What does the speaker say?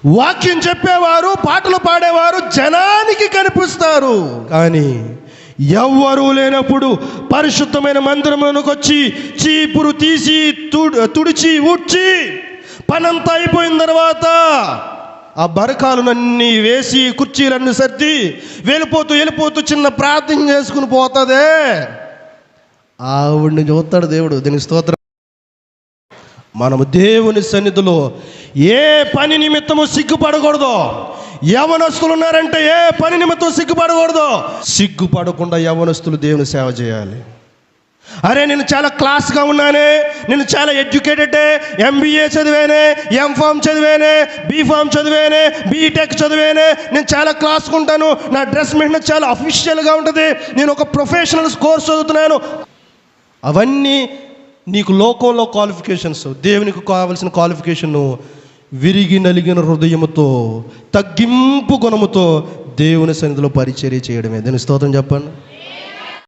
వాక్యం చెప్పేవారు, పాటలు పాడేవారు జనానికి కనిపిస్తారు, కానీ ఎవ్వరూ లేనప్పుడు పరిశుద్ధమైన మందిరంలోకి వచ్చి చీపురు తీసి తుడిచి ఊడ్చి పనంతా అయిపోయిన తర్వాత ఆ బరకాలన్నీ వేసి కుర్చీలన్నీ సర్ది వెళ్ళిపోతూ చిన్న ప్రార్థన చేసుకుని పోతుందే, ఆవిడ్ని చూస్తాడు దేవుడు. దీనికి స్తోత్రం. మనము దేవుని సన్నిధిలో ఏ పని నిమిత్తము సిగ్గుపడకూడదు. యవనస్తులు ఉన్నారంటే ఏ పని నిమిత్తం సిగ్గుపడకూడదు. సిగ్గుపడకుండా యవనస్తులు దేవుని సేవ చేయాలి. అరే నేను చాలా క్లాస్గా ఉన్నానే, నేను చాలా ఎడ్యుకేటెడే, MBA చదివానే, M.Pharm చదివానే, B.Pharm చదివానే, B.Tech చదివానే, నేను చాలా క్లాస్గా ఉంటాను, నా డ్రెస్ మెయింటెనెన్స్ చాలా అఫీషియల్గా ఉంటుంది, నేను ఒక ప్రొఫెషనల్ కోర్స్ చదువుతున్నాను. అవన్నీ నీకు లోకంలో క్వాలిఫికేషన్స్. దేవునికి కావలసిన క్వాలిఫికేషన్ విరిగి నలిగిన హృదయముతో, తగ్గింపు గుణముతో దేవుని సన్నిధిలో పరిచర్య చేయడమే. దీని స్తోత్రం చెప్పండి.